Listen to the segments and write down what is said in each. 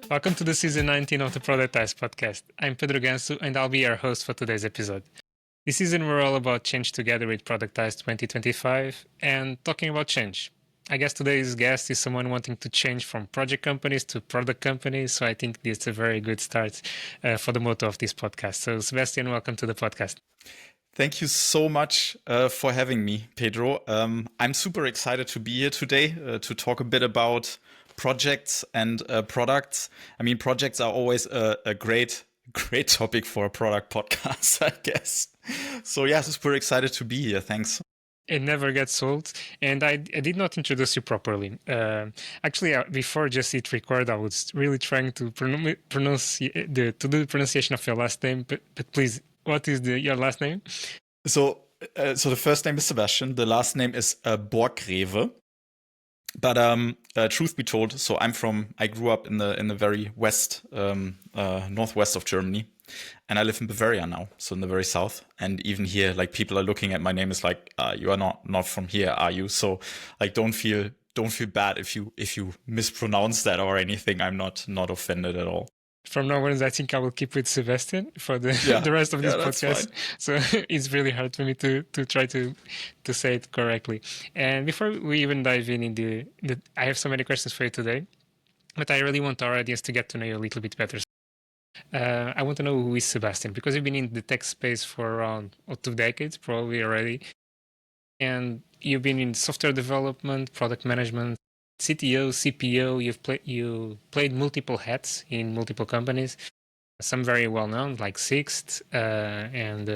Welcome to the season 19 of the Productized Podcast. I'm Pedro Ganço and I'll be your host for today's episode. This season we're all about change together with Productized 2025 and talking about change. I guess today's guest is someone wanting to change from project companies to product companies, so I think this is a very good start for the motto of this podcast. So Sebastian, welcome to the podcast. Thank you so much for having me, Pedro. I'm super excited to be here today to talk a bit about projects and products. I mean, projects are always a great topic for a product podcast, I guess. So yeah, super excited to be here. Thanks. It never gets old, and I did not introduce you properly. Actually, before just hit record, I was really trying to pronounce do the pronunciation of your last name. But please, what is your last name? So the first name is Sebastian. The last name is Borggrewe. But truth be told, so I grew up in the very west, northwest of Germany, and I live in Bavaria now, so in the very south. And even here, like, people are looking at my name is like, you are not from here, are you? So like, don't feel bad if you mispronounce that or anything. I'm not offended at all. From now on, I think I will keep with Sebastian for the rest of this podcast. So it's really hard for me to try to say it correctly. And before we even dive in I have so many questions for you today, but I really want our audience to get to know you a little bit better. I want to know who is Sebastian, because you've been in the tech space for around 2 decades, probably already. And you've been in software development, product management, CTO, CPO, you played multiple hats in multiple companies, some very well known like Sixt and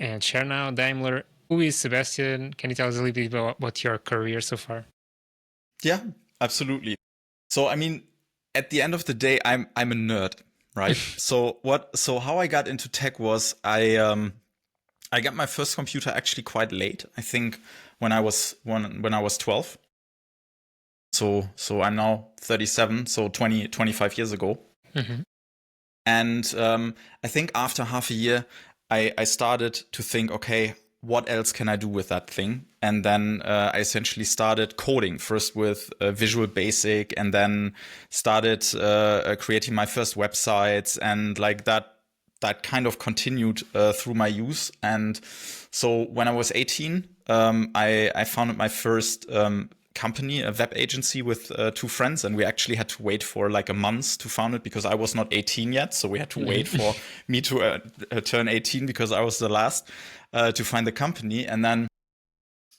ShareNow, Daimler. Who is Sebastian? Can you tell us a little bit about your career so far? Yeah, absolutely. So I mean, at the end of the day, I'm a nerd, right? So how I got into tech was I got my first computer actually quite late. I think when I was 12. So I'm now 37, so 25 years ago. Mm-hmm. And I think after half a year, I started to think, okay, what else can I do with that thing? And then I essentially started coding, first with Visual Basic, and then started creating my first websites, and like that kind of continued through my use. And so when I was 18, I founded my first company, a web agency with 2 friends, and we actually had to wait for like a month to found it because I was not 18 yet. So we had to wait for me to turn 18 because I was the last to find the company. And then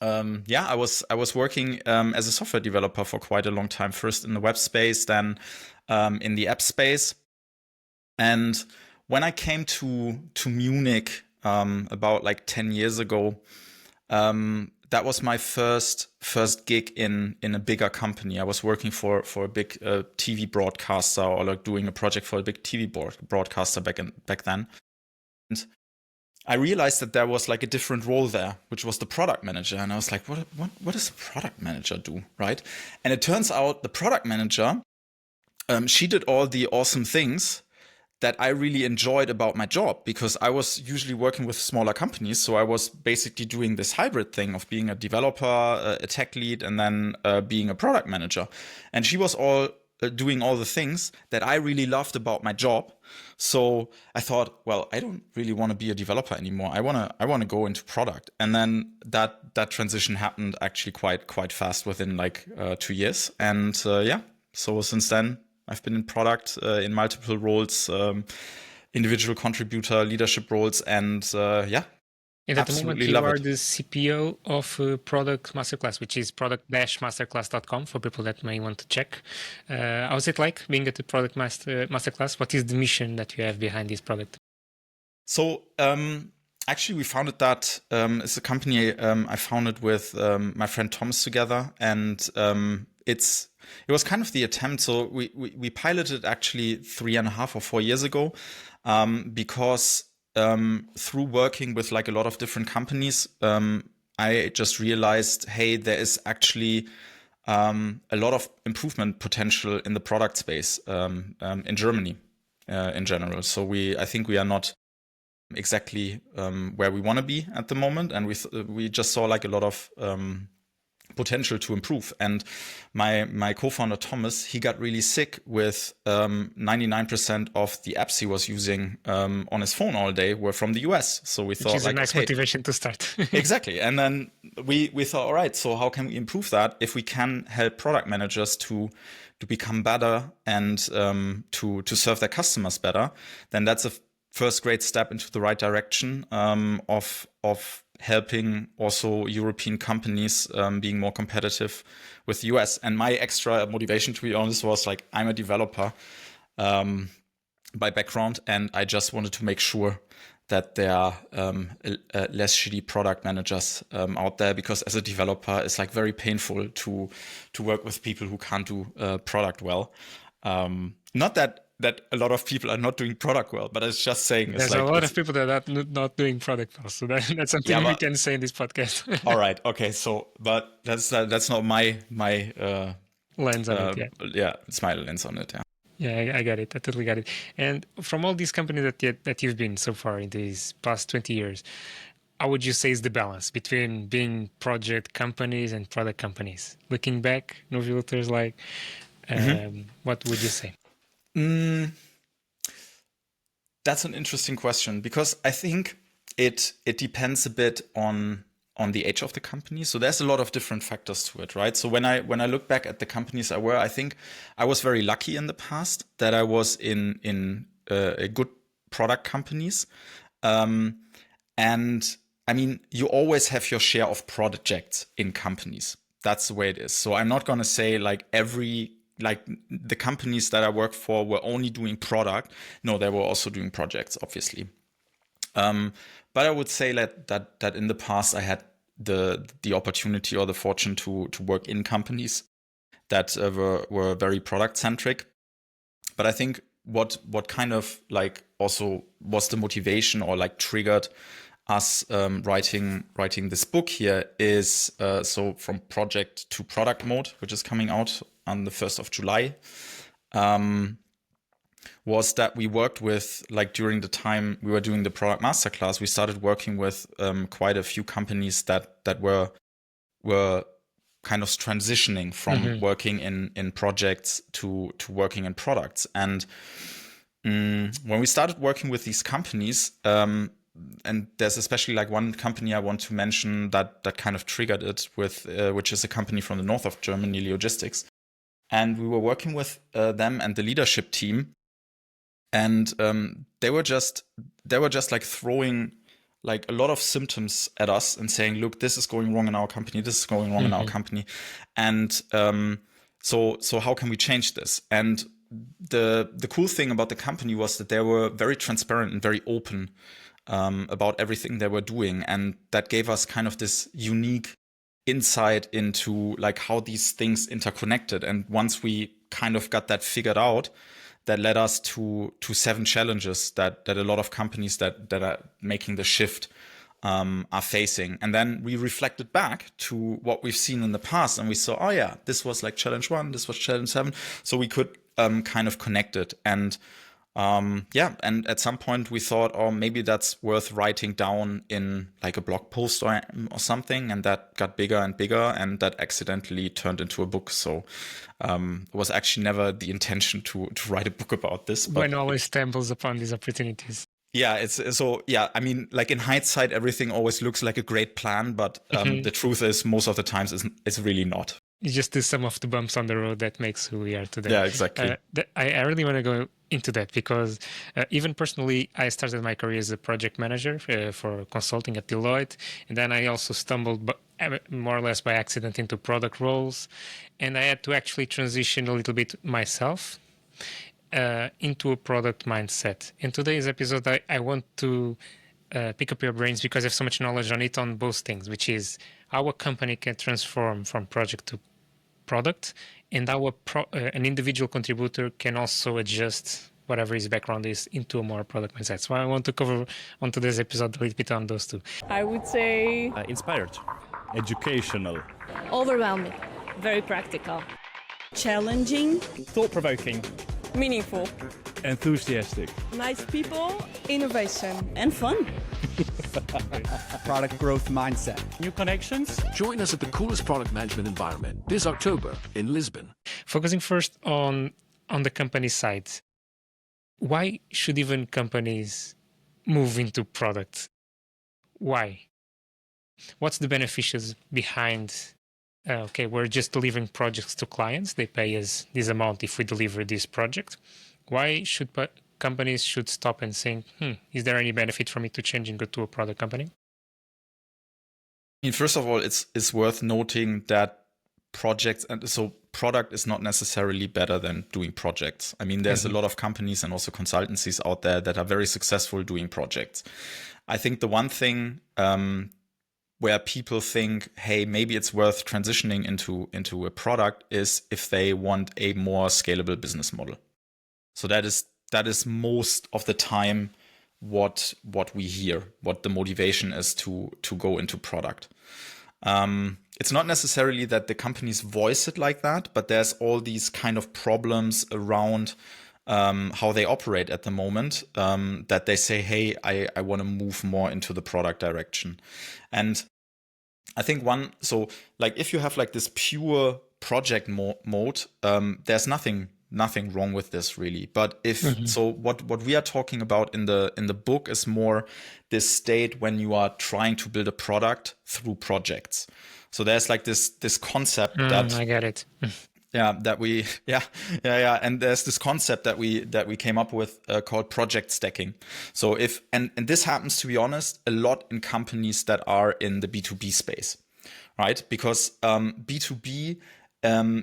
I was working as a software developer for quite a long time, first in the web space, then in the app space. And when I came to Munich about like 10 years ago, that was my first gig in a bigger company. I was working for a big TV broadcaster, or like doing a project for a big TV broadcaster back then. And I realized that there was like a different role there, which was the product manager. And I was like, what does a product manager do, right? And it turns out the product manager, she did all the awesome things that I really enjoyed about my job, because I was usually working with smaller companies. So I was basically doing this hybrid thing of being a developer, a tech lead, and then being a product manager. And she was doing all the things that I really loved about my job. So I thought, well, I don't really want to be a developer anymore. I want to go into product. And then that transition happened actually quite fast, within like 2 years. And so since then, I've been in product in multiple roles, individual contributor, leadership roles, and And at the moment, you are the CPO of Product Masterclass, which is product-masterclass.com for people that may want to check. How's it like being at the Product Masterclass? What is the mission that you have behind this product? So actually, we founded that. It's a company I founded with my friend Thomas together, and it was kind of the attempt. So we piloted actually 3.5 or 4 years ago, because through working with like a lot of different companies, I just realized, hey, there is actually a lot of improvement potential in the product space in Germany in general. So I think we are not exactly where we want to be at the moment, and we just saw like a lot of potential to improve. And my co-founder Thomas, he got really sick with 99% of the apps he was using on his phone all day were from the US. So we thought, which is a nice motivation to start. Exactly. And then we thought, all right, so how can we improve that? If we can help product managers to become better and to serve their customers better, then that's a first great step into the right direction of helping also European companies being more competitive with the US. And my extra motivation, to be honest, was like, I'm a developer by background, and I just wanted to make sure that there are less shitty product managers out there, because as a developer, it's like very painful to work with people who can't do product well. Not that a lot of people are not doing product well, but it's just saying there's a lot of people that are not doing product well. So that's something we can say in this podcast. All right. Okay. So, but that's not my lens on it. Yeah, it's my lens on it. Yeah. Yeah, I got it. I totally got it. And from all these companies that you've been so far in these past 20 years, how would you say is the balance between being project companies and product companies? Looking back, no filters, like, what would you say? That's an interesting question, because I think it depends a bit on the age of the company. So there's a lot of different factors to it, right? So when I look back at the companies I think I was very lucky in the past that I was in good product companies. And I mean, you always have your share of projects in companies. That's the way it is. So I'm not going to say like the companies that I worked for were only doing product. No, they were also doing projects, obviously. But I would say that in the past I had the opportunity or the fortune to work in companies that were very product centric. But I think what kind of like also was the motivation or like triggered us writing this book here is so from project to product mode, which is coming out on the 1st of July, was that we worked with, like during the time we were doing the Product Masterclass, we started working with quite a few companies that were kind of transitioning from working in projects to working in products. And when we started working with these companies, and there's especially like one company I want to mention that kind of triggered it with, which is a company from the north of Germany, Logistics. And we were working with them and the leadership team, and they were just like throwing like a lot of symptoms at us and saying, "Look, this is going wrong in our company. This is going wrong in our company." And so how can we change this? And the cool thing about the company was that they were very transparent and very open about everything they were doing, and that gave us kind of this unique insight into like how these things interconnected. And once we kind of got that figured out, that led us to 7 challenges that a lot of companies that are making the shift are facing. And then we reflected back to what we've seen in the past, and we saw, oh yeah, this was like challenge 1, this was challenge 7. So we could kind of connect it. And and at some point we thought, oh, maybe that's worth writing down in like a blog post or something. And that got bigger and bigger, and that accidentally turned into a book. So it was actually never the intention to write a book about this. But one always stumbles upon these opportunities. Yeah, it's so, yeah, I mean, like in hindsight, everything always looks like a great plan, but the truth is most of the times it's really not. It's just the sum of the bumps on the road that makes who we are today. Yeah, exactly. I really want to go into that because even personally, I started my career as a project manager for consulting at Deloitte. And then I also stumbled more or less by accident into product roles. And I had to actually transition a little bit myself into a product mindset. In today's episode, I want to pick up your brains because I have so much knowledge on it on both things, which is how a company can transform from project to product, and how an individual contributor can also adjust whatever his background is into a more product mindset. So I want to cover on today's episode a little bit on those two. I would say inspired, educational, overwhelming, very practical, challenging, thought-provoking, meaningful, enthusiastic, nice people, innovation, and fun. Product growth mindset. New connections. Join us at the coolest product management environment this October in Lisbon. Focusing first on the company side, why should even companies move into product? Why? What's the benefits behind, okay, we're just delivering projects to clients. They pay us this amount if we deliver this project. Why should companies should stop and think, is there any benefit for me to change and go to a product company? I mean, first of all, it's worth noting that projects, and so product is not necessarily better than doing projects. I mean, there's a lot of companies and also consultancies out there that are very successful doing projects. I think the one thing where people think, hey, maybe it's worth transitioning into a product is if they want a more scalable business model. So that is most of the time what we hear, what the motivation is to go into product. It's not necessarily that the companies voice it like that, but there's all these kind of problems around how they operate at the moment, that they say, hey, I want to move more into the product direction. And I think so like if you have like this pure project mode, there's nothing wrong with this really. But so what we are talking about in the book is more this state when you are trying to build a product through projects. So there's like this concept that I get it. And there's this concept that we came up with called project stacking. So and this happens, to be honest, a lot in companies that are in the B2B space, right? Because B2B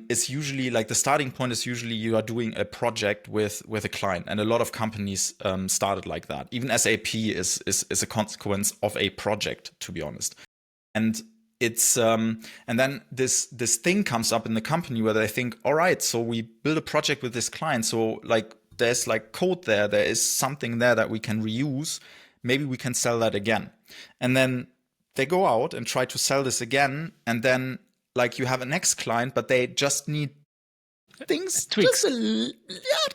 is usually like the starting point is usually you are doing a project with a client, and a lot of companies started like that. Even SAP is a consequence of a project, to be honest. And it's and then this thing comes up in the company where they think, all right, so we build a project with this client, so like there's like code there is something there that we can reuse, maybe we can sell that again. And then they go out and try to sell this again, and then like you have a next client, but they just need things, tweaks.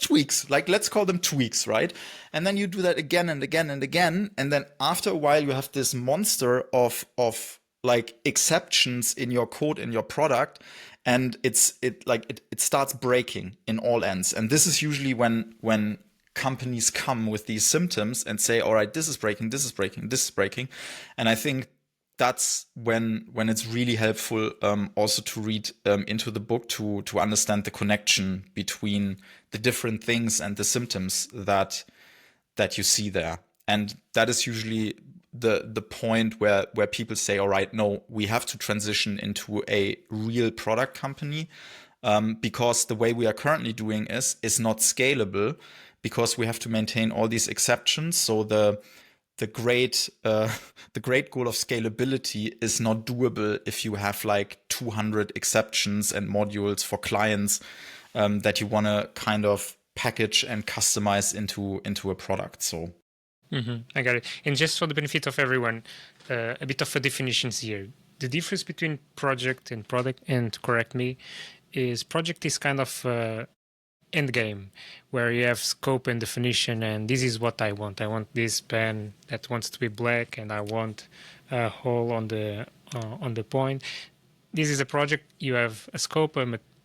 Tweaks. Like let's call them tweaks, right? And then you do that again and again and again, and then after a while you have this monster of like exceptions in your code, in your product, and it starts breaking in all ends. And this is usually when companies come with these symptoms and say, all right, this is breaking, this is breaking, this is breaking. And I think that's when it's really helpful also to read into the book to understand the connection between the different things and the symptoms that you see there. And that is usually the point where people say, all right, no, we have to transition into a real product company, because the way we are currently doing is not scalable, because we have to maintain all these exceptions. So the great goal of scalability is not doable if you have like 200 exceptions and modules for clients that you want to kind of package and customize into a product. So I got it. And just for the benefit of everyone, a bit of a definitions here. The difference between project and product, and to correct me, is project is kind of end game, where you have scope and definition, and this is what I want. I want this pen that wants to be black, and I want a hole on the point. This is a project. You have a scope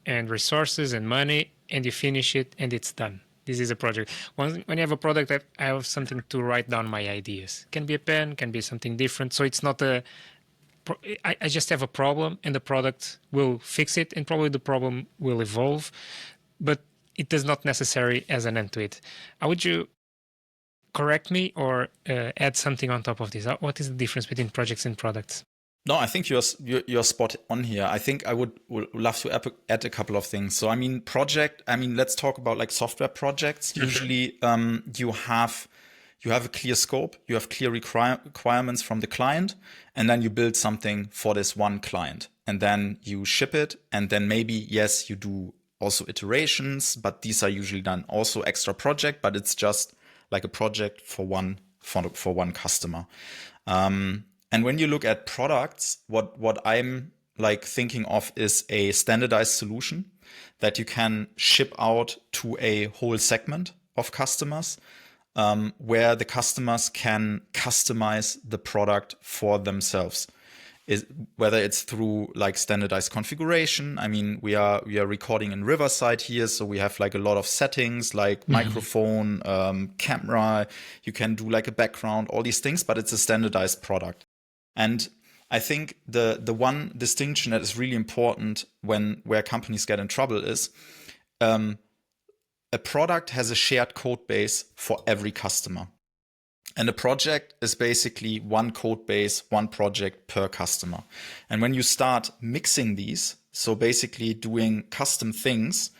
and resources and money, and you finish it, and it's done. This is a project. When you have a product, that I have something to write down my ideas. Can be a pen, can be something different. So it's not I just have a problem, and the product will fix it, and probably the problem will evolve, but it does not necessarily as an end to it. How would you correct me or add something on top of this? What is the difference between projects and products? No, I think you're spot on here. I think I would love to add a couple of things. So, I mean, let's talk about like software projects. Usually, you have a clear scope, you have clear requirements from the client, and then you build something for this one client, and then you ship it, and then maybe, yes, you do also iterations, but these are usually done also extra project, but it's just like a project for one customer. And when you look at products, what I'm like thinking of is a standardized solution that you can ship out to a whole segment of customers. where the customers can customize the product for themselves. Whether it's through like standardized configuration. I mean, we are recording in Riverside here, so we have like a lot of settings like microphone, camera. You can do like a background, all these things, but it's a standardized product. And I think the one distinction that is really important where companies get in trouble is a product has a shared code base for every customer. And a project is basically one code base, one project per customer. And when you start mixing these, so basically doing custom things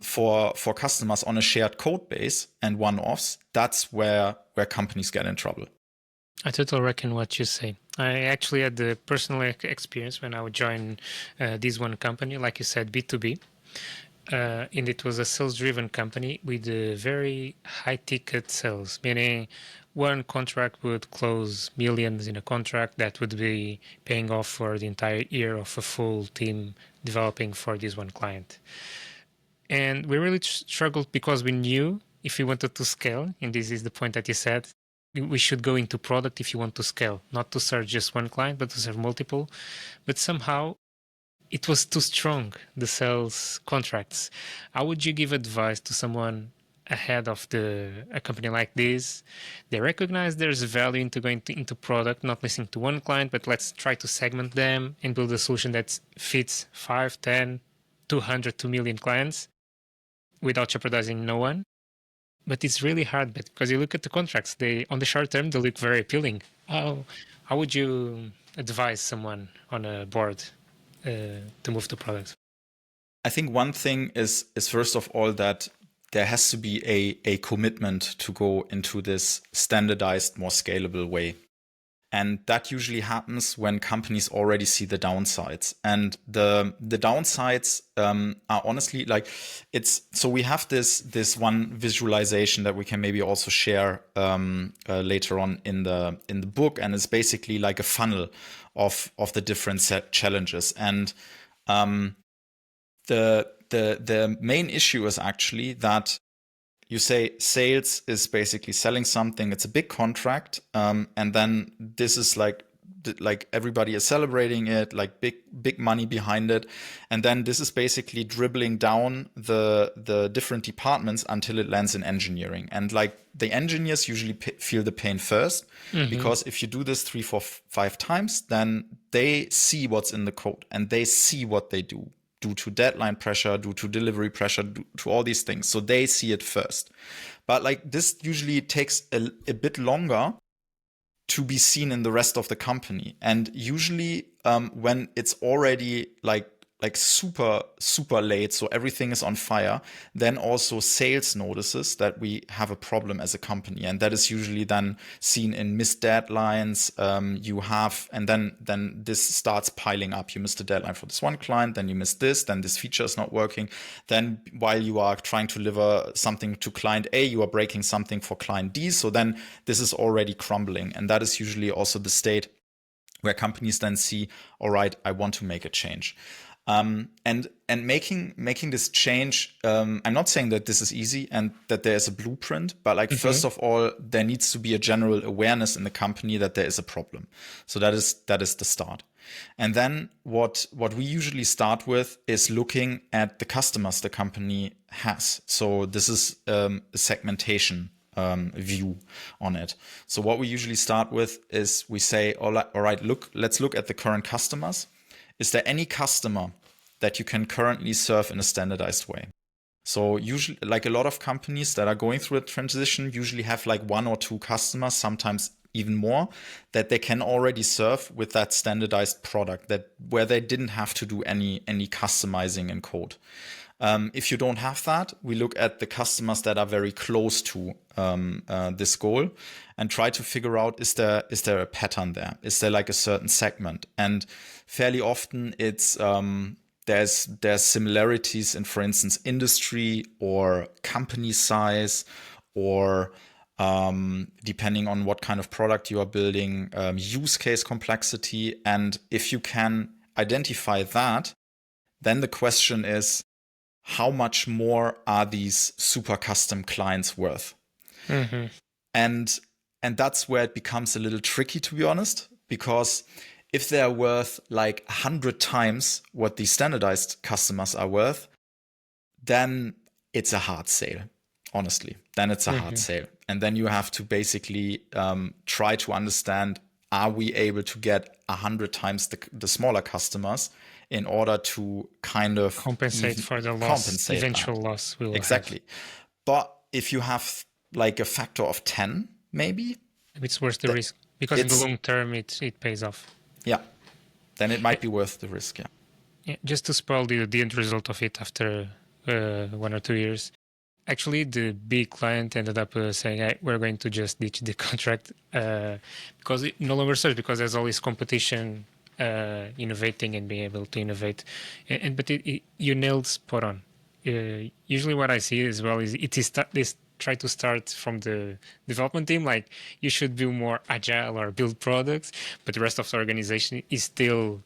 for customers on a shared code base and one-offs, that's where companies get in trouble. I totally reckon what you say. I actually had the personal experience when I would join this one company, like you said, B2B. And it was a sales-driven company with very high-ticket sales, meaning one contract would close millions in a contract that would be paying off for the entire year of a full team developing for this one client. And we really struggled because we knew if we wanted to scale, and this is the point that you said, we should go into product if you want to scale, not to serve just one client, but to serve multiple. But somehow it was too strong, the sales contracts. How would you give advice to someone ahead of a company like this? They recognize there's value into going into product, not listening to one client, but let's try to segment them and build a solution that fits 5, 10, 200, 2 million clients without jeopardizing no one. But it's really hard because you look at the contracts, on the short term, they look very appealing. How would you advise someone on a board to move to products? I think one thing is first of all that there has to be a commitment to go into this standardized, more scalable way. And that usually happens when companies already see the downsides. And the downsides are honestly like so we have this one visualization that we can maybe also share later on in the book, and it's basically like a funnel of the different set challenges. And the main issue is actually that you say sales is basically selling something. It's a big contract, and then this is like everybody is celebrating it, like big money behind it, and then this is basically dribbling down the different departments until it lands in engineering. And like the engineers usually feel the pain first, because if you do this 3, 4, 5 times, then they see what's in the code and they see what they do. Due to deadline pressure, due to delivery pressure, due to all these things. So they see it first. But like this usually takes a bit longer to be seen in the rest of the company. And usually when it's already like super, super late, so everything is on fire, then also sales notices that we have a problem as a company. And that is usually then seen in missed deadlines. And then this starts piling up. You missed a deadline for this one client, then you missed this, then this feature is not working. Then while you are trying to deliver something to client A, you are breaking something for client D. So then this is already crumbling. And that is usually also the state where companies then see, all right, I want to make a change. And making this change, I'm not saying that this is easy and that there is a blueprint, but like first of all, there needs to be a general awareness in the company that there is a problem. So that is the start. And then what we usually start with is looking at the customers the company has. So this is a segmentation view on it. So what we usually start with is we say, all right, let's look at the current customers. Is there any customer that you can currently serve in a standardized way? So usually, like a lot of companies that are going through a transition usually have like 1 or 2 customers, sometimes even more, that they can already serve with that standardized product, where they didn't have to do any customizing in code. If you don't have that, we look at the customers that are very close to this goal and try to figure out, is there a pattern there? Is there like a certain segment? And fairly often it's there's similarities in, for instance, industry or company size, or depending on what kind of product you are building, use case complexity. And if you can identify that, then the question is, how much more are these super custom clients worth? And that's where it becomes a little tricky, to be honest, because if they're worth like 100 times what the standardized customers are worth, then it's a hard sale, honestly. Then it's a hard sale. And then you have to basically try to understand, are we able to get 100 times the smaller customers in order to kind of compensate for the loss, eventual loss. Exactly. But if you have like a factor of 10, maybe it's worth the risk, because in the long term it pays off. Yeah, then it might be worth the risk. Yeah, just to spoil the end result of it after 1 or 2 years. Actually, the big client ended up saying, hey, we're going to just ditch the contract because it no longer serves, because there's always competition innovating and being able to innovate. But you nailed spot on. Usually what I see as well is this try to start from the development team, like you should be more agile or build products, but the rest of the organization is still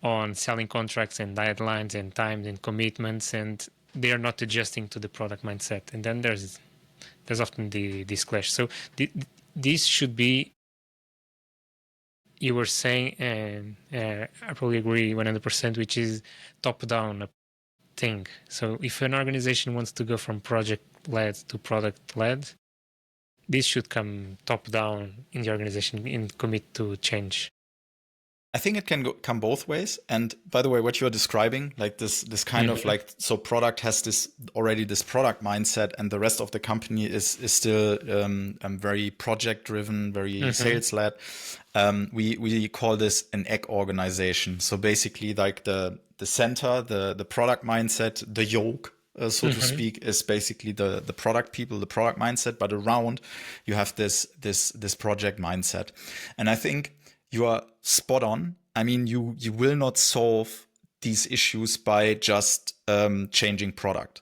on selling contracts and deadlines and times and commitments, and they are not adjusting to the product mindset. And then there's often this clash. So this should be, you were saying, and I probably agree 100%, which is top-down thing. So if an organization wants to go from project-led to product-led, this should come top-down in the organization and commit to change. I think it can come both ways. And by the way, what you're describing, like this kind of like, so product has this product mindset, and the rest of the company is still very project driven, very sales led. We call this an egg organization. So basically like the center, the product mindset, the yolk, so to speak, is basically the product people, the product mindset, but around you have this project mindset. And I think you are spot on. I mean, you will not solve these issues by just changing product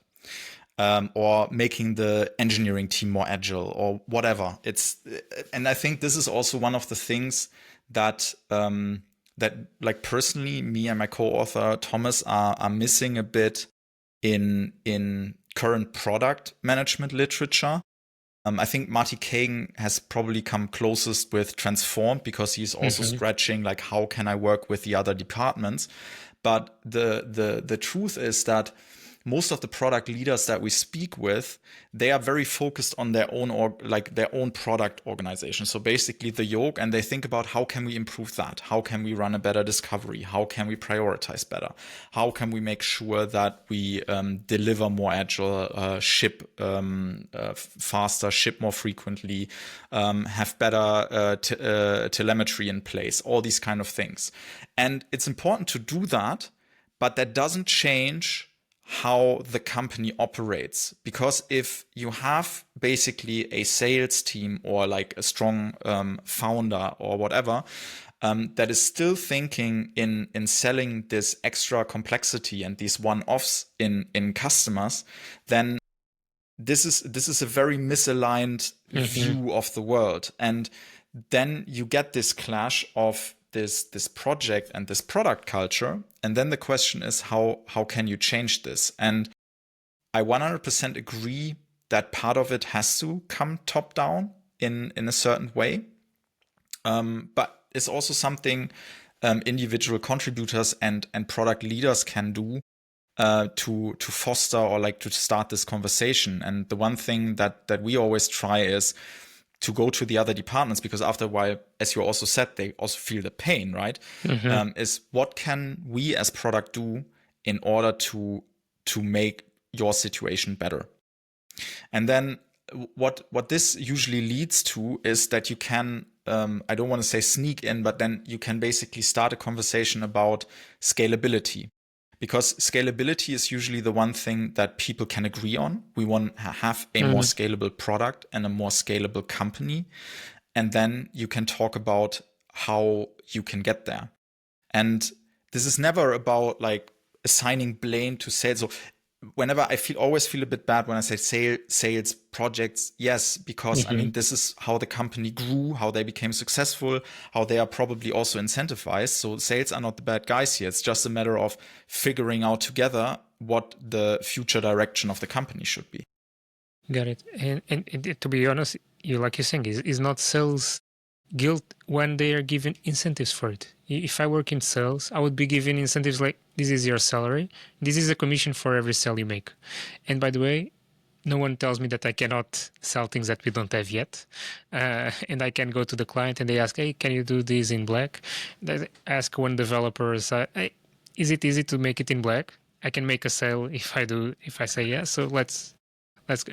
or making the engineering team more agile or whatever. And I think this is also one of the things that like personally, me and my co-author Thomas are missing a bit in current product management literature. I think Marty Kagan has probably come closest with Transformed, because he's also scratching like, how can I work with the other departments? But the truth is that most of the product leaders that we speak with, they are very focused on their own product organization. So basically the yoke, and they think about, how can we improve that? How can we run a better discovery? How can we prioritize better? How can we make sure that we deliver more agile, ship faster, ship more frequently, have better telemetry in place, all these kind of things. And it's important to do that, but that doesn't change how the company operates. Because if you have basically a sales team or like a strong founder or whatever that is still thinking in selling this extra complexity and these one-offs in customers, then this is a very misaligned view of the world. And then you get this clash of this project and this product culture. And then the question is, how can you change this? And I 100% agree that part of it has to come top down in a certain way. But it's also something individual contributors and product leaders can do to foster or like to start this conversation. And the one thing that we always try is to go to the other departments, because after a while, as you also said, they also feel the pain, right? Is what can we as product do in order to make your situation better? And then what this usually leads to is that you can, I don't want to say sneak in, but then you can basically start a conversation about scalability. Because scalability is usually the one thing that people can agree on. We want to have a more scalable product and a more scalable company. And then you can talk about how you can get there. And this is never about like assigning blame to sales. So whenever I always feel a bit bad when I say sales projects, yes, because I mean, this is how the company grew, how they became successful, how they are probably also incentivized. So sales are not the bad guys here. It's just a matter of figuring out together what the future direction of the company should be. Got it. And to be honest, like you're saying, is not sales guilt when they are given incentives for it. If I work in sales, I would be given incentives like, this is your salary, this is a commission for every sale you make. And by the way, no one tells me that I cannot sell things that we don't have yet. And I can go to the client and they ask, hey, can you do this in black? They ask one developer, hey, is it easy to make it in black? I can make a sale if I say yes. So let's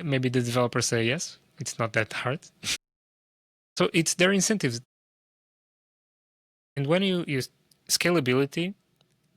maybe the developer say yes. It's not that hard. So it's their incentives. And when you use scalability,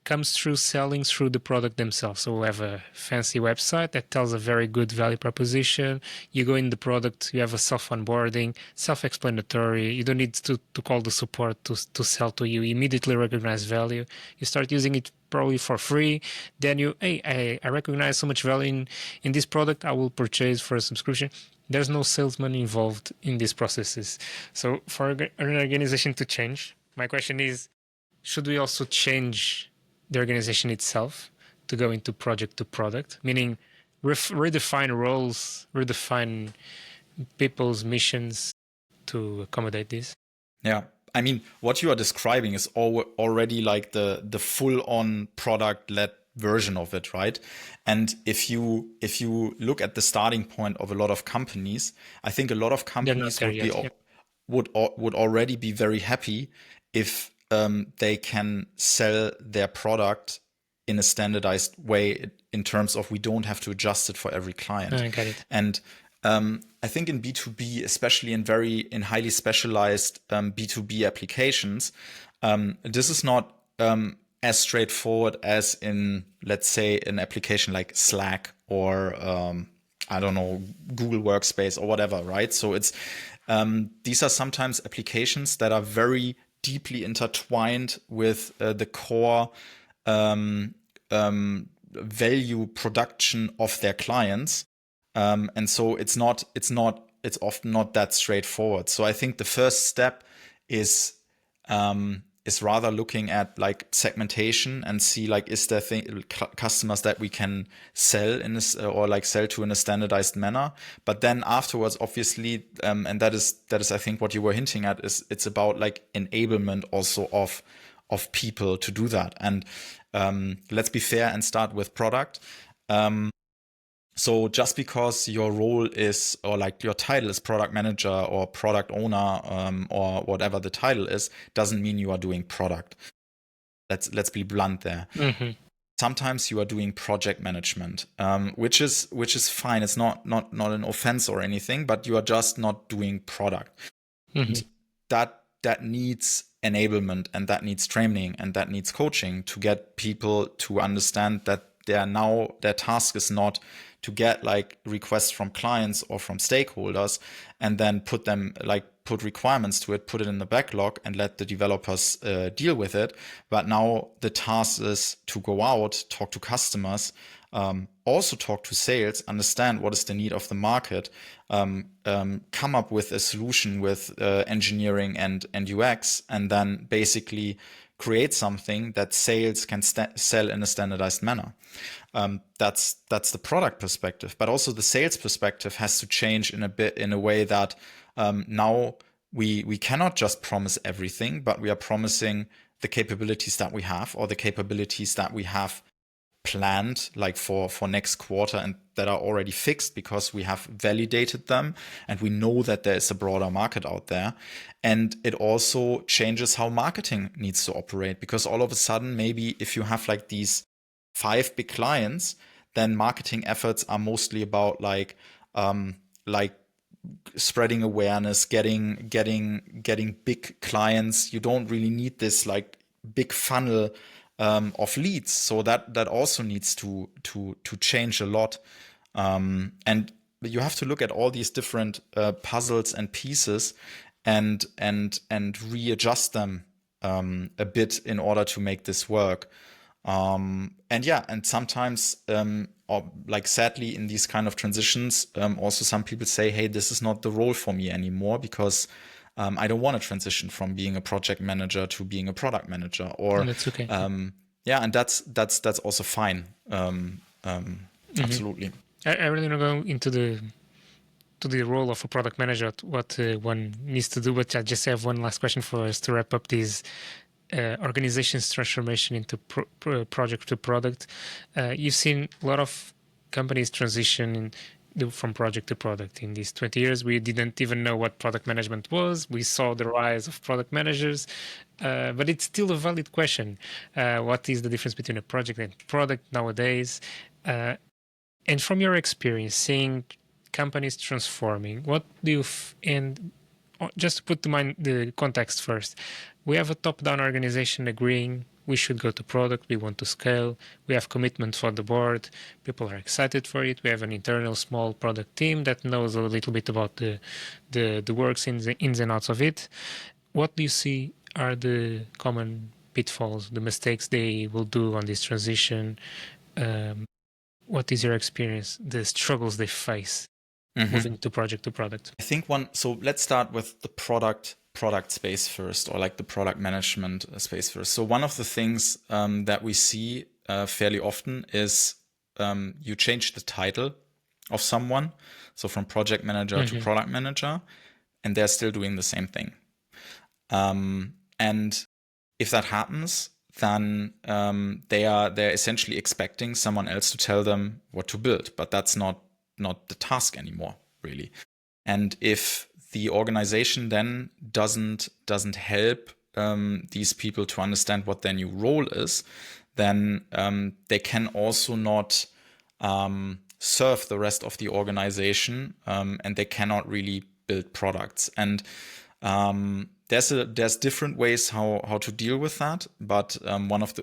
comes through selling through the product themselves. So we have a fancy website that tells a very good value proposition. You go in the product, you have a self-onboarding, self-explanatory. You don't need to call the support to sell to you. You immediately recognize value. You start using it probably for free. Then I recognize so much value in this product. I will purchase for a subscription. There's no salesman involved in these processes. So for an organization to change, my question is, should we also change the organization itself to go into project to product, meaning redefine roles, redefine people's missions to accommodate this? Yeah. I mean, what you are describing is already like the full-on product-led version of it, right? And if you look at the starting point of a lot of companies, I think a lot of companies would already be very happy if they can sell their product in a standardized way in terms of we don't have to adjust it for every client. I got it. And I think in B2B, especially in highly specialized B2B applications, this is not as straightforward as in, let's say, an application like Slack or I don't know, Google Workspace or whatever, right? So it's these are sometimes applications that are very deeply intertwined with the core value production of their clients, and so it's often not that straightforward. So I think the first step is rather looking at like segmentation and see like, is there customers that we can sell in this or like sell to in a standardized manner. But then afterwards, obviously, and that is I think what you were hinting at, is it's about like enablement also of people to do that. And let's be fair and start with product. So just because your role is, or like your title is product manager or product owner, or whatever the title is, doesn't mean you are doing product. Let's be blunt there. Mm-hmm. Sometimes you are doing project management, which is fine. It's not an offense or anything, but you are just not doing product. Mm-hmm. That needs enablement, and that needs training, and that needs coaching to get people to understand that their task is not to get like requests from clients or from stakeholders and then put requirements to it, put it in the backlog and let the developers deal with it. But now the task is to go out, talk to customers, also talk to sales, understand what is the need of the market, come up with a solution with engineering and UX, and then basically create something that sales can sell in a standardized manner. That's the product perspective, but also the sales perspective has to change in a way that now we cannot just promise everything, but we are promising the capabilities that we have, or the capabilities that we have planned like for next quarter and that are already fixed because we have validated them and we know that there is a broader market out there. And it also changes how marketing needs to operate, because all of a sudden, maybe if you have like these 5 big clients, then marketing efforts are mostly about like spreading awareness, getting big clients. You don't really need this like big funnel of leads. So that also needs to change a lot. And you have to look at all these different puzzles and pieces and readjust them a bit in order to make this work. And sometimes, like sadly in these kind of transitions, also some people say, hey, this is not the role for me anymore, because I don't want to transition from being a project manager to being a product manager, or and that's okay. And that's also fine. Absolutely. I really don't go into to the role of a product manager, what one needs to do. But I just have one last question for us to wrap up this organization's transformation into project to product. You've seen a lot of companies transition from project to product. In these 20 years, we didn't even know what product management was. We saw the rise of product managers, but it's still a valid question. What is the difference between a project and product nowadays? And from your experience, seeing companies transforming, what do you and just to put to mind the context first, we have a top-down organization agreeing we should go to product, we want to scale, we have commitment for the board, people are excited for it, we have an internal small product team that knows a little bit about the works, ins and outs of it. What do you see are the common pitfalls, the mistakes they will do on this transition? What is your experience, the struggles they face moving to project to product? I think so let's start with the product space first, or like the product management space first. So one of the things that we see fairly often is you change the title of someone, so from project manager to product manager, and they're still doing the same thing. And if that happens, then they're essentially expecting someone else to tell them what to build, but that's not the task anymore, really. And if the organization then doesn't help these people to understand what their new role is, then they can also not serve the rest of the organization, and they cannot really build products. And there's different ways how to deal with that, but one of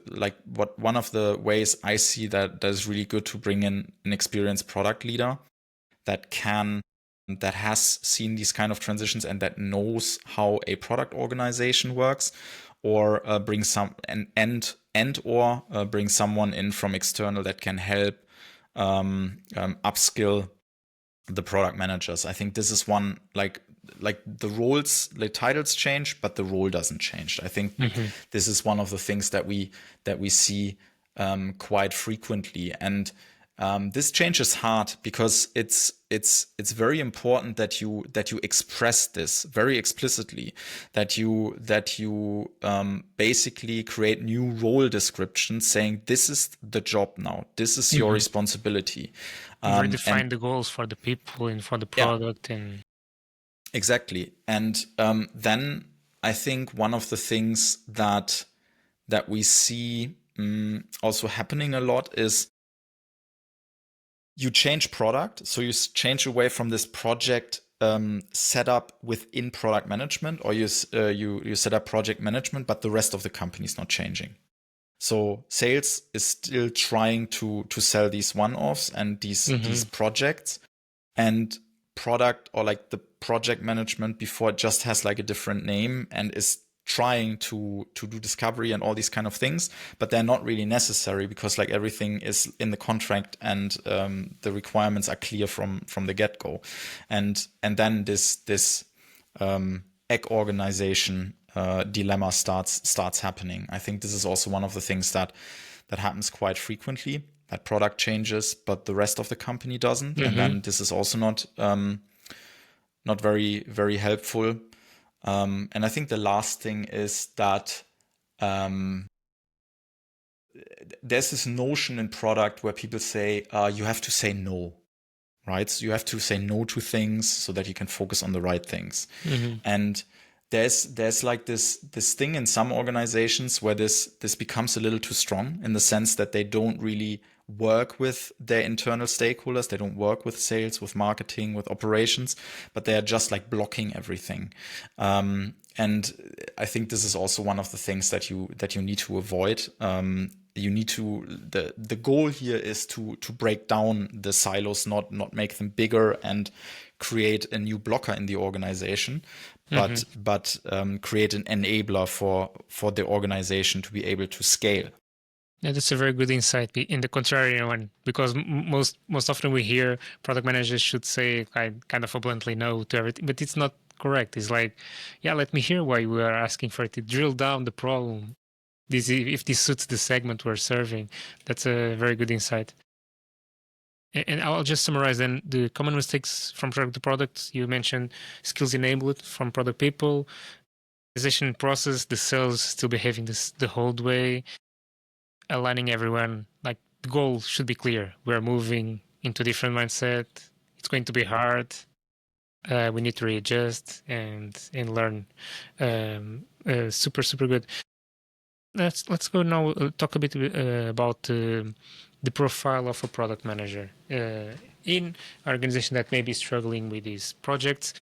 the ways I see that is really good to bring in an experienced product leader that has seen these kind of transitions and that knows how a product organization works, or bring someone in from external that can help upskill the product managers. I think this is one, like the roles, the titles change, but the role doesn't change. I think this is one of the things that we see quite frequently. And this change is hard because it's very important that you express this very explicitly, that you basically create new role descriptions saying this is the job now, this is your responsibility. Define the goals for the people and for the product. And exactly. And then I think one of the things that we see also happening a lot is you change product. So you change away from this project setup within product management, or you set up project management, but the rest of the company is not changing. So sales is still trying to sell these one-offs and these projects, and product, or like the project management before, it just has like a different name and is trying to do discovery and all these kind of things, but they're not really necessary because like everything is in the contract and the requirements are clear from the get-go. And then this egg organization dilemma starts happening. I think this is also one of the things that happens quite frequently, that product changes, but the rest of the company doesn't. And then this is also not very, very helpful. And I think the last thing is that there's this notion in product where people say you have to say no, right? So you have to say no to things so that you can focus on the right things. And there's like this thing in some organizations where this becomes a little too strong, in the sense that they don't really work with their internal stakeholders. They don't work with sales, with marketing, with operations, but they are just like blocking everything. And I think this is also one of the things that you need to avoid. You need to, the goal here is to break down the silos, not make them bigger and create a new blocker in the organization, but create an enabler for the organization to be able to scale. Yeah, that's a very good insight. In the contrary one, because most often we hear product managers should say kind of a bluntly no to everything, but it's not correct. It's like, yeah, let me hear why we are asking for it. To drill down the problem. If this suits the segment we're serving, that's a very good insight. And I'll just summarize then the common mistakes from product to product. You mentioned skills enabled from product people, decision process, the sales still behaving the whole way, aligning everyone. Like the goal should be clear. We're moving into a different mindset. It's going to be hard. We need to readjust and learn. Super good. Let's go now. Talk a bit about the profile of a product manager in an organization that may be struggling with these projects.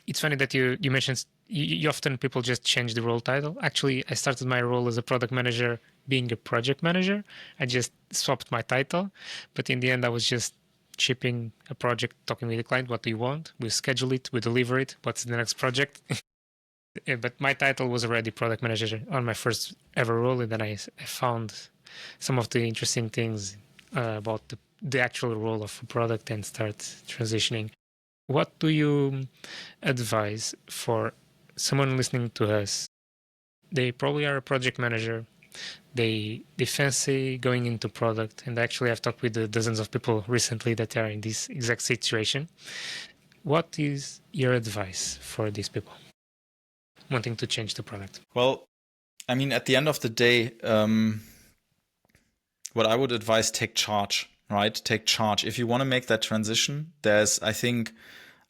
It's funny that you mentioned you often people just change the role title. Actually, I started my role as a product manager being a project manager. I just swapped my title, but in the end, I was just shipping a project, talking with the client, what do you want? We schedule it, we deliver it. What's the next project? But my title was already product manager on my first ever role, and then I found some of the interesting things about the actual role of a product and start transitioning. What do you advise for someone listening to us? They probably are a project manager. They fancy going into product, and actually I've talked with dozens of people recently that are in this exact situation. What is your advice for these people wanting to change the product? Well, I mean, at the end of the day, what I would advise, take charge, right? Take charge. If you want to make that transition, there's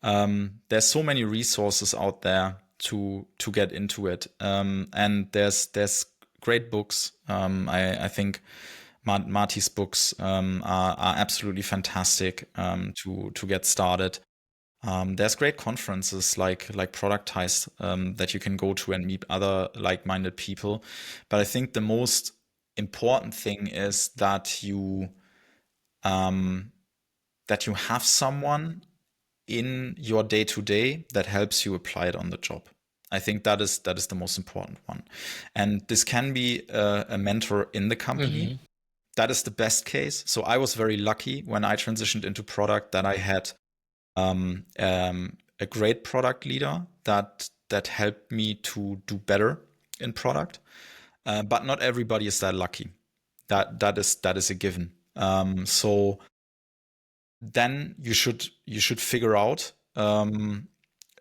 so many resources out there to get into it. And there's great books. I think Marty's books are absolutely fantastic to get started. There's great conferences like Productized that you can go to and meet other like-minded people. But I think the most important thing is that you have someone in your day-to-day that helps you apply it on the job. I think that is the most important one. And this can be a mentor in the company. Mm-hmm. That is the best case. So I was very lucky when I transitioned into product that I had a great product leader that helped me to do better in product. But not everybody is that lucky. That is a given. So then you should figure out a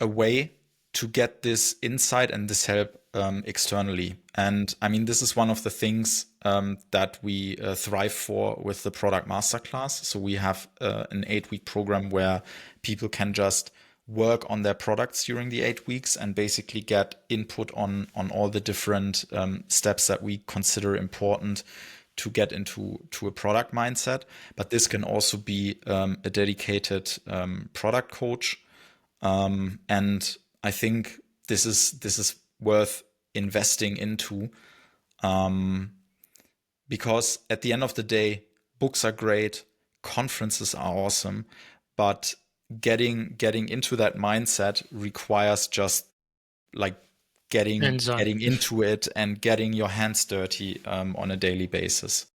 way to get this insight and this help externally. And I mean, this is one of the things that we thrive for with the Product Masterclass. So we have an 8-week program where people can just work on their products during the 8 weeks and basically get input on all the different steps that we consider important to get into a product mindset. But this can also be a dedicated product coach. And I think this is worth investing into, because at the end of the day, books are great, conferences are awesome, but getting into that mindset requires just like getting into it and getting your hands dirty on a daily basis.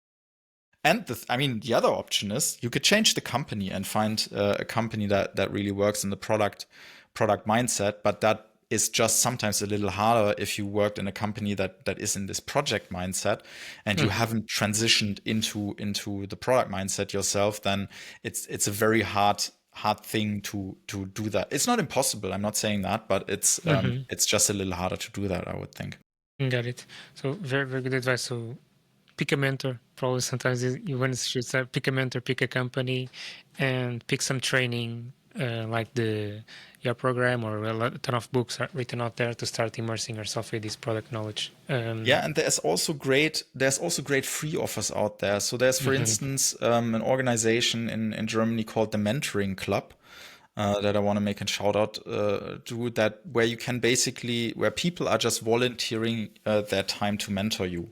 And the other option is you could change the company and find a company that really works in the product mindset, but that is just sometimes a little harder if you worked in a company that is in this project mindset and you haven't transitioned into the product mindset yourself. Then it's a very hard thing to do that. It's not impossible, I'm not saying that, but it's just a little harder to do that, I would think. Got it. So very, very good advice. So pick a mentor. Probably sometimes you want to say pick a mentor, pick a company, and pick some training like your program, or a ton of books are written out there to start immersing yourself with this product knowledge. And there's also great free offers out there. So there's, for instance, an organization in Germany called the Mentoring Club that I want to make a shout out to, that where you can where people are just volunteering their time to mentor you.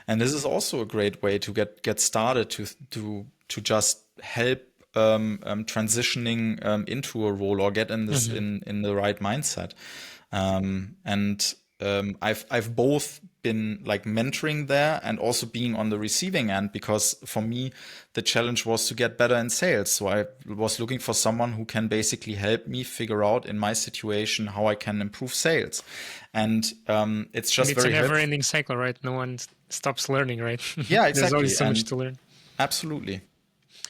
And this is also a great way to get started to just help transitioning into a role or get in this in the right mindset. I've both been like mentoring there and also being on the receiving end, because for me the challenge was to get better in sales. So I was looking for someone who can basically help me figure out in my situation how I can improve sales. And it's just it's a never-ending cycle, right? No one stops learning, right? Yeah, exactly. There's always so much to learn. Absolutely.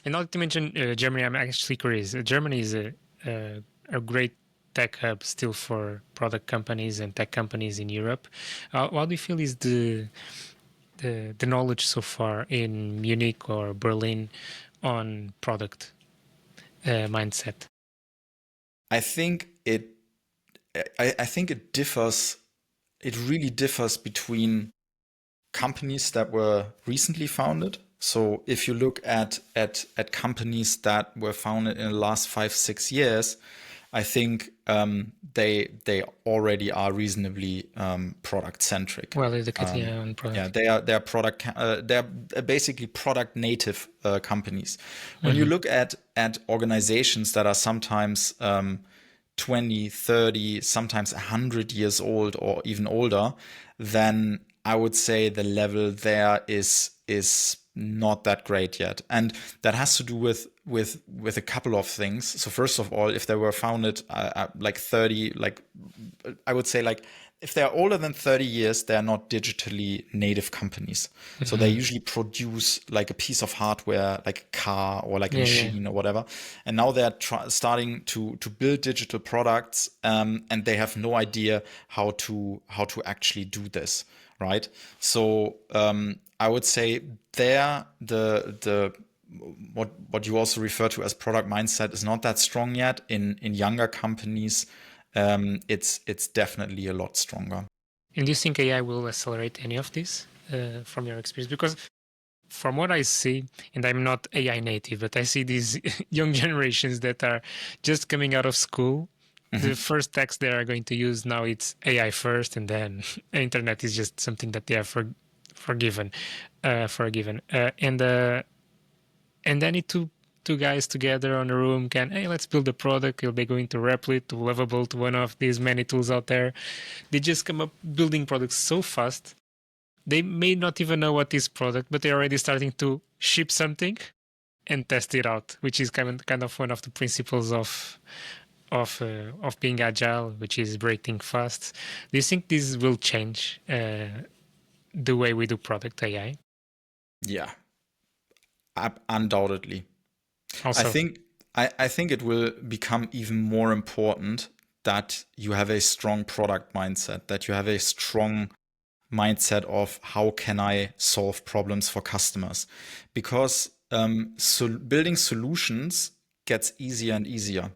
And not to mention Germany, I'm actually curious. Germany is a great tech hub still for product companies and tech companies in Europe. What do you feel is the knowledge so far in Munich or Berlin on product mindset? I think it differs. It really differs between companies that were recently founded. So if you look at companies that were founded in the last 5-6 years, I think they already are reasonably product centric. Well, educating on product. Yeah, they are product. They're basically product native companies. When you look at organizations that are sometimes 20, 30, sometimes 100 years old or even older, then I would say the level there is not that great yet. And that has to do with a couple of things. So first of all, if they were founded like 30, like I would say like if they're older than 30 years, they're not digitally native companies. So they usually produce like a piece of hardware, like a car or like a machine or whatever. And now they're starting to build digital products, and they have no idea how to actually do this. Right. So I would say there the what you also refer to as product mindset is not that strong yet. In younger companies, it's definitely a lot stronger. And do you think AI will accelerate any of this from your experience? Because from what I see, and I'm not AI native, but I see these young generations that are just coming out of school. The first text they are going to use now, it's AI first, and then internet is just something that they are forgiven. And then it two guys together on a room hey, let's build a product. They'll be going to Replit, to Lovable, to one of these many tools out there. They just come up building products so fast. They may not even know what is product, but they're already starting to ship something and test it out, which is kind of one of the principles of being agile, which is breaking fast. Do you think this will change the way we do product AI? Yeah, undoubtedly. Also, I think it will become even more important that you have a strong product mindset, that you have a strong mindset of how can I solve problems for customers, because building solutions gets easier and easier.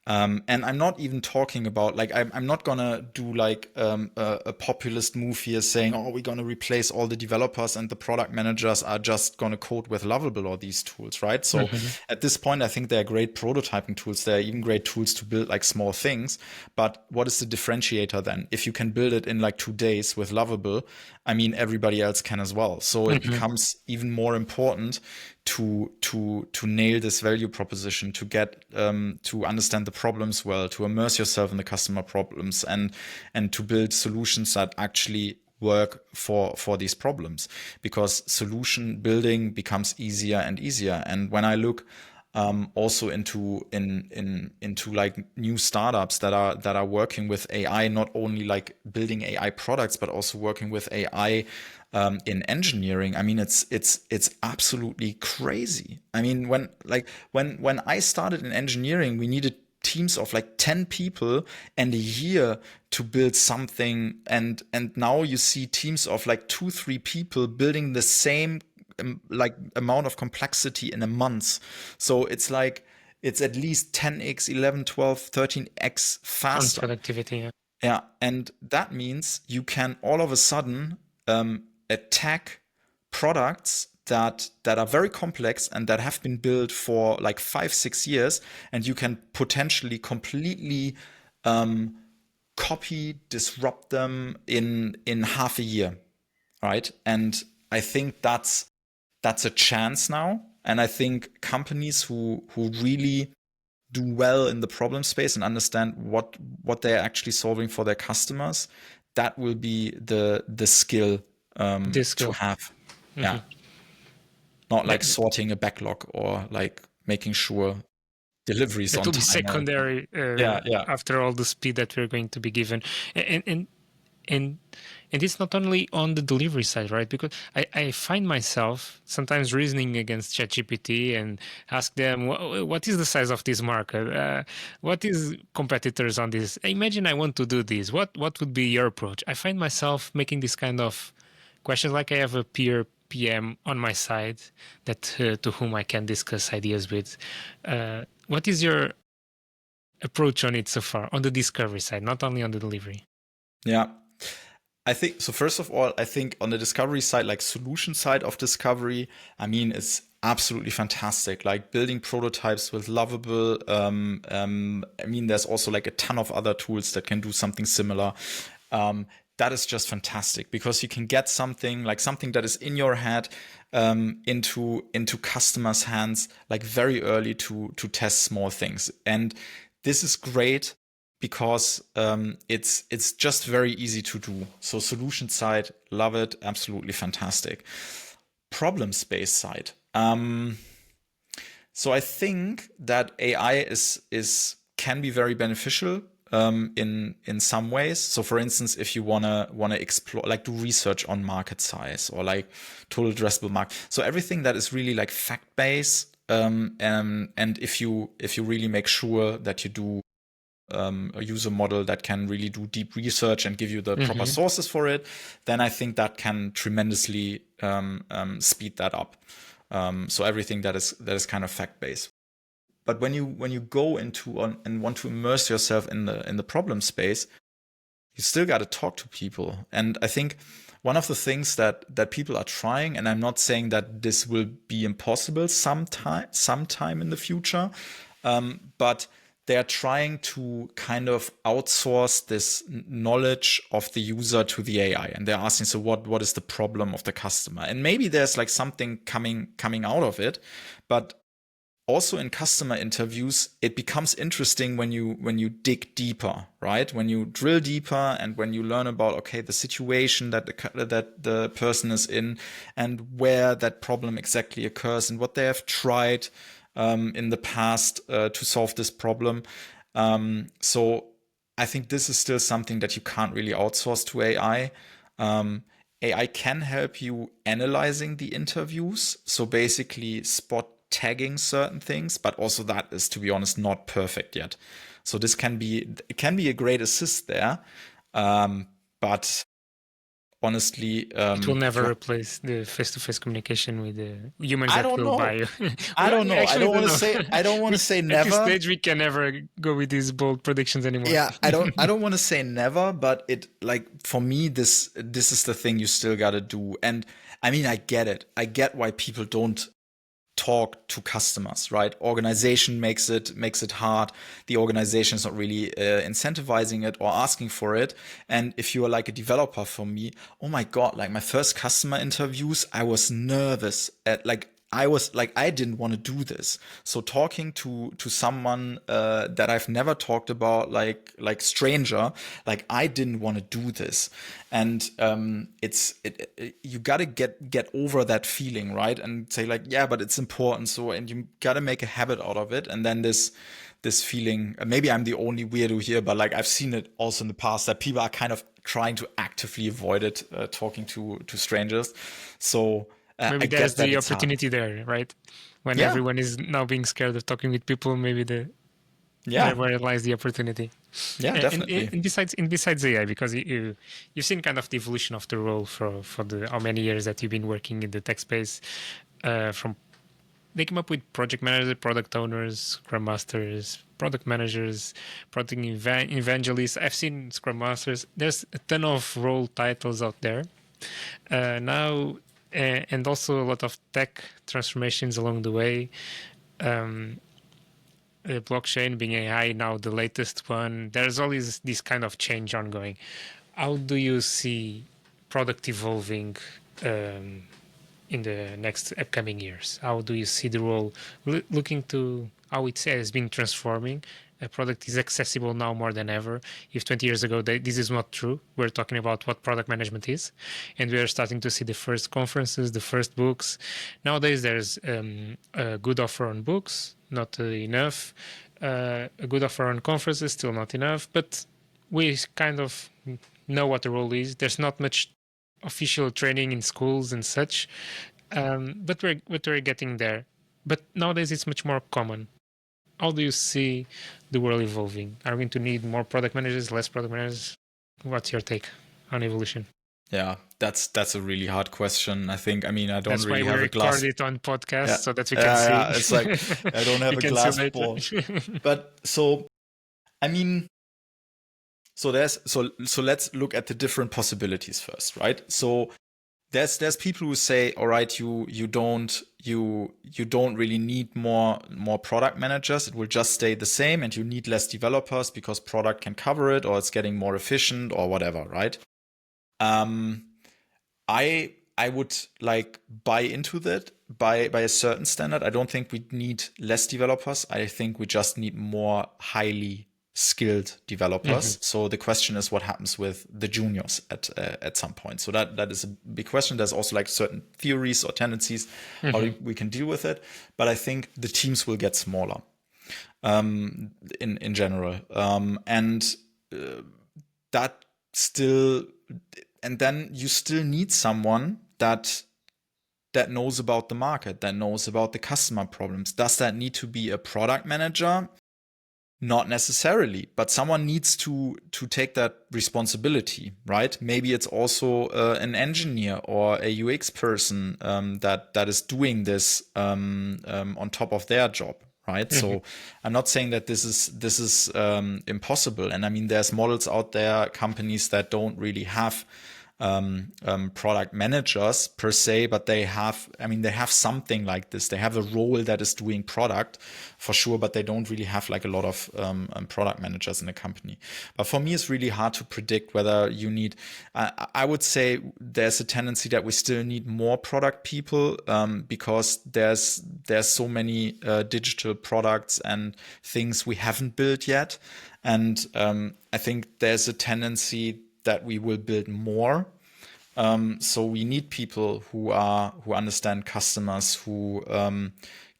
And I'm not even talking about like I'm not gonna do like a populist move here saying, oh, we're gonna replace all the developers and the product managers are just gonna code with Lovable or these tools, right? So at this point, I think they're great prototyping tools. They're even great tools to build like small things. But what is the differentiator then? If you can build it in like 2 days with Lovable, I mean, everybody else can as well. So it becomes even more important to nail this value proposition, to get to understand the problems well, to immerse yourself in the customer problems, and to build solutions that actually work for these problems, because solution building becomes easier and easier. And when I look also into like new startups that are working with AI, not only like building AI products, but also working with AI in engineering. I mean, it's absolutely crazy. I mean, when I started in engineering, we needed teams of like 10 people and a year to build something, and now you see teams of like 2-3 people building the same like amount of complexity in a month. So it's like it's at least 10x, 11, 12, 13x faster. On productivity, yeah. And that means you can all of a sudden attack products that are very complex and that have been built for like 5-6 years, and you can potentially completely copy, disrupt them in half a year, right? And I think that's a chance now. And I think companies who really do well in the problem space and understand what they're actually solving for their customers, that will be the skill to have. Yeah. Not like sorting a backlog or like making sure deliveries on time. It will be secondary after all the speed that we're going to be given. And And it's not only on the delivery side, right? Because I find myself sometimes reasoning against ChatGPT and ask them, what is the size of this market? What is competitors on this? Imagine I want to do this. What would be your approach? I find myself making this kind of questions, like I have a peer PM on my side that to whom I can discuss ideas with. What is your approach on it so far, on the discovery side, not only on the delivery? Yeah. I think so. First of all, I think on the discovery side, like solution side of discovery, I mean, it's absolutely fantastic. Like building prototypes with Lovable. I mean, there's also like a ton of other tools that can do something similar. That is just fantastic because you can get something that is in your head into customers' hands like very early to test small things. And this is great because it's just very easy to do. So solution side, love it, absolutely fantastic. Problem space side. So I think that AI can be very beneficial in some ways. So for instance, if you wanna explore, like do research on market size or like total addressable market. So everything that is really like fact based. And if you really make sure that you do a user model that can really do deep research and give you the proper sources for it, then I think that can tremendously speed that up. So everything that is kind of fact based. But when you go into and want to immerse yourself in the problem space, you still got to talk to people. And I think one of the things that people are trying, and I'm not saying that this will be impossible sometime in the future, but they are trying to kind of outsource this knowledge of the user to the AI. And they're asking, so what is the problem of the customer? And maybe there's like something coming out of it, but also in customer interviews, it becomes interesting when you dig deeper, right? When you drill deeper and when you learn about, okay, the situation that the person is in and where that problem exactly occurs and what they have tried in the past to solve this problem. So I think this is still something that you can't really outsource to AI. AI can help you analyzing the interviews. So basically spot tagging certain things, but also that is, to be honest, not perfect yet. So this can be a great assist there. But honestly, it will never replace the face-to-face communication with the humans I that don't will know. buy you. I don't know. Actually, I don't want to say never. At this stage, we can never go with these bold predictions anymore. Yeah, I don't want to say never, but it, like, for me, this is the thing you still got to do. And I mean, I get it. I get why people don't talk to customers, right? Organization makes it hard. The organization is not really incentivizing it or asking for it. And if you are like a developer, for me, oh my God, like my first customer interviews, I was nervous I didn't want to do this. So talking to someone that I've never talked about, like stranger, like I didn't want to do this. And you gotta get over that feeling, right? And say like, yeah, but it's important. So, and you gotta make a habit out of it. And then this feeling, maybe I'm the only weirdo here, but like I've seen it also in the past that people are kind of trying to actively avoid it, talking to strangers. So maybe there's the opportunity there, right? When everyone is now being scared of talking with people, maybe there where lies the opportunity. Yeah, definitely. And besides AI, because you've seen kind of the evolution of the role for the how many years that you've been working in the tech space. From they came up with project managers, product owners, scrum masters, product managers, product evangelists. I've seen scrum masters. There's a ton of role titles out there now. And also a lot of tech transformations along the way. Blockchain being AI now, the latest one. There's always this kind of change ongoing. How do you see product evolving in the next upcoming years? How do you see the role looking to how it has been transforming? A product is accessible now more than ever. If 20 years ago this is not true, we're talking about what product management is, and we are starting to see the first conferences, the first books. Nowadays, there's a good offer on books, not enough. A good offer on conferences, still not enough. But we kind of know what the role is. There's not much official training in schools and such, but we're getting there. But nowadays it's much more common. How do you see the world evolving? Are we going to need more product managers, less product managers? What's your take on evolution? Yeah, that's a really hard question. I think, I mean, I don't That's really why have we a glass. record it on podcast Yeah. so that we can see. Yeah, it's like I don't have You a can glass see later. ball. But so, I mean, so let's look at the different possibilities first, right? So there's people who say, all right, you don't really need more product managers. It will just stay the same, and you need less developers because product can cover it, or it's getting more efficient, or whatever, right? I would like buy into that by a certain standard. I don't think we need less developers. I think we just need more highly skilled developers. So the question is, what happens with the juniors at some point? So that is a big question. There's also like certain theories or tendencies how we can deal with it. But I think the teams will get smaller in general, and that still. And then you still need someone that knows about the market, that knows about the customer problems. Does that need to be a product manager? Not necessarily, but someone needs to take that responsibility, right? Maybe it's also an engineer or a UX person that is doing this on top of their job. Right. So I'm not saying that this is impossible. And I mean, there's models out there, companies that don't really have product managers per se, but they have something like this. They have a role that is doing product for sure, but they don't really have like a lot of product managers in a company. But for me, it's really hard to predict whether you need, I would say there's a tendency that we still need more product people because there's so many digital products and things we haven't built yet. And I think there's a tendency that we will build more. So we need people who understand customers, who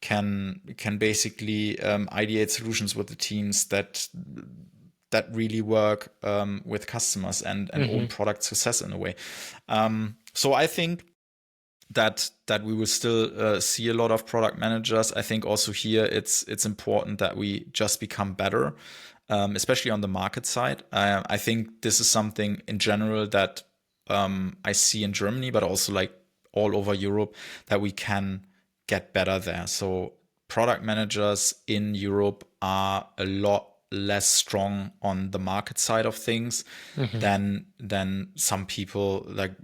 can basically ideate solutions with the teams that really work with customers and own product success in a way. So I think that we will still see a lot of product managers. I think also here it's important that we just become better. Especially on the market side. I think this is something in general that I see in Germany, but also like all over Europe, that we can get better there. So product managers in Europe are a lot less strong on the market side of things than some people. Like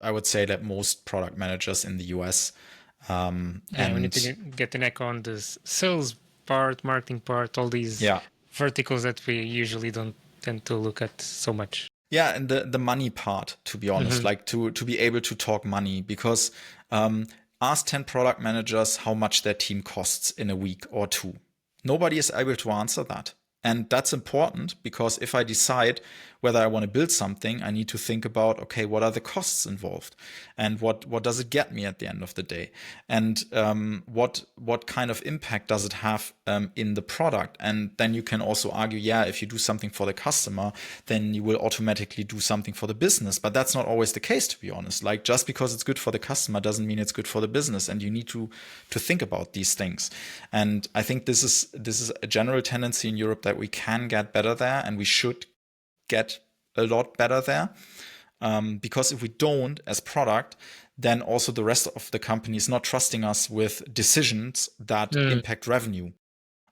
I would say that most product managers in the US. And we need to get an echo on this sales part, marketing part, all these verticals that we usually don't tend to look at so much. Yeah, and the money part, to be honest, like to be able to talk money, because ask 10 product managers how much their team costs in a week or two. Nobody is able to answer that. And that's important because if I decide whether I want to build something, I need to think about, okay, what are the costs involved? And what does it get me at the end of the day? And what kind of impact does it have in the product? And then you can also argue, yeah, if you do something for the customer, then you will automatically do something for the business. But that's not always the case, to be honest. Like just because it's good for the customer doesn't mean it's good for the business. And you need to think about these things. And I think this is a general tendency in Europe that we can get better there, and we should get a lot better there. Because if we don't as product, then also the rest of the company is not trusting us with decisions that impact revenue.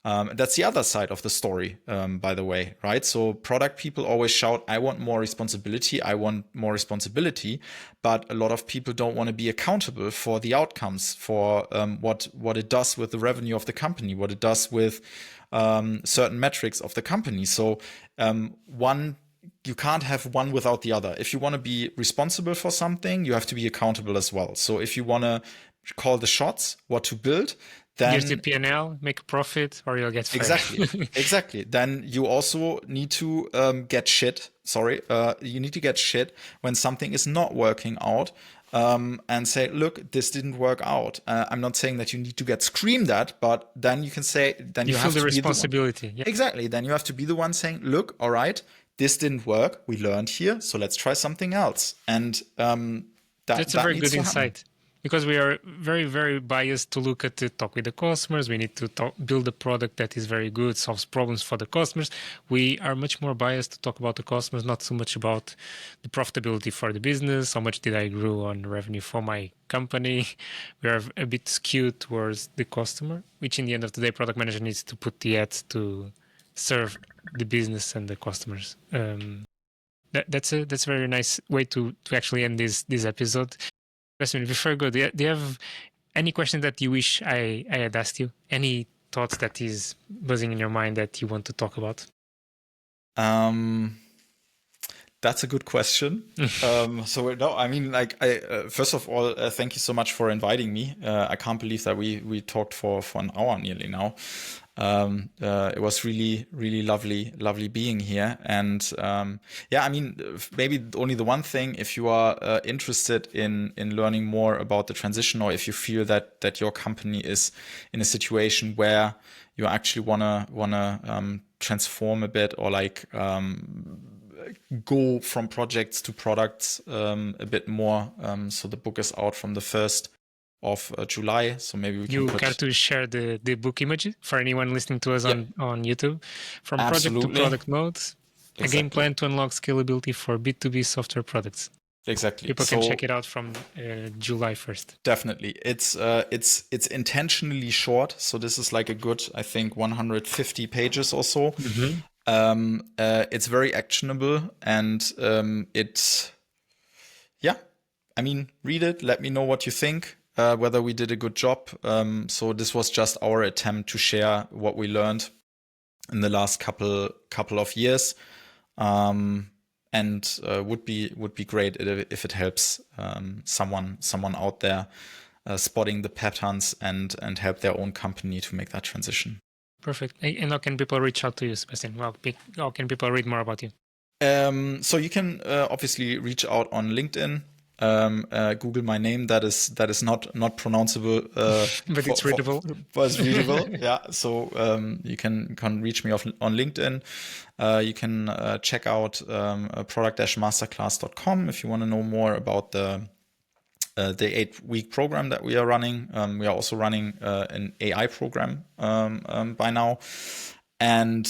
That's the other side of the story, by the way, right? So product people always shout, I want more responsibility. I want more responsibility. But a lot of people don't want to be accountable for the outcomes, for what it does with the revenue of the company, what it does with certain metrics of the company. So you can't have one without the other. If you want to be responsible for something, you have to be accountable as well. So if you want to call the shots, what to build, then use the P&L, make a profit, or you'll get fired. Exactly. Then you also need to get shit. You need to get shit when something is not working out. And say, look, this didn't work out. I'm not saying that you need to get screamed at, but then you can say, then you have feel to the be responsibility. Exactly. Then you have to be the one saying, look, all right, this didn't work. We learned here, so let's try something else. And that's a very good insight. Because we are very, very biased to look at the talk with the customers. We need to build a product that is very good, solves problems for the customers. We are much more biased to talk about the customers, not so much about the profitability for the business. How much did I grow on revenue for my company? We are a bit skewed towards the customer, which in the end of the day, product manager needs to put the ads to serve the business and the customers. That's a very nice way to actually end this episode. Before I go, do you have any question that you wish I had asked you? Any thoughts that is buzzing in your mind that you want to talk about? That's a good question. First of all, thank you so much for inviting me. I can't believe that we talked for an hour nearly now. It was really, really lovely being here. And maybe only the one thing, if you are interested in learning more about the transition, or if you feel that your company is in a situation where you actually wanna transform a bit, or go from projects to products a bit more. So the book is out from the 1st of July. So maybe we can care to share the book image for anyone listening to us on YouTube? From Absolutely. Project to Product Modes, Exactly. A game plan to unlock scalability for B2B software products. Exactly. People can check it out from July 1st. Definitely. It's intentionally short. So this is like a good, I think, 150 pages or so. Mm-hmm. It's very actionable, and read it. Let me know what you think, whether we did a good job. So this was just our attempt to share what we learned in the last couple of years, and would be great if it helps someone out there spotting the patterns and help their own company to make that transition. Perfect. And how can people reach out to you, Sebastian? How can people read more about you? So you can obviously reach out on LinkedIn. Google my name. That is not pronounceable, but it's readable. But it's readable. Yeah. So you can reach me on LinkedIn. You can check out product-masterclass.com if you want to know more about the 8-week program that we are running. We are also running an AI program by now, and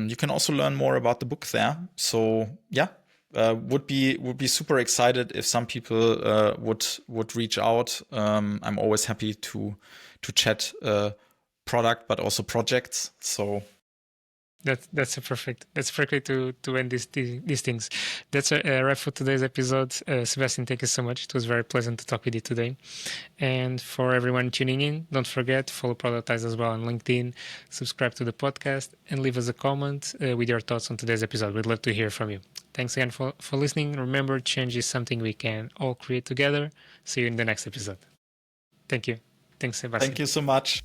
you can also learn more about the book there. So yeah, would be super excited if some people would reach out. I'm always happy to chat product, but also projects. So. That's perfect to end these things. That's a wrap for today's episode. Sebastian, thank you so much. It was very pleasant to talk with you today. And for everyone tuning in, don't forget, follow Productized as well on LinkedIn, subscribe to the podcast, and leave us a comment with your thoughts on today's episode. We'd love to hear from you. Thanks again for listening. Remember, change is something we can all create together. See you in the next episode. Thank you. Thanks, Sebastian. Thank you so much.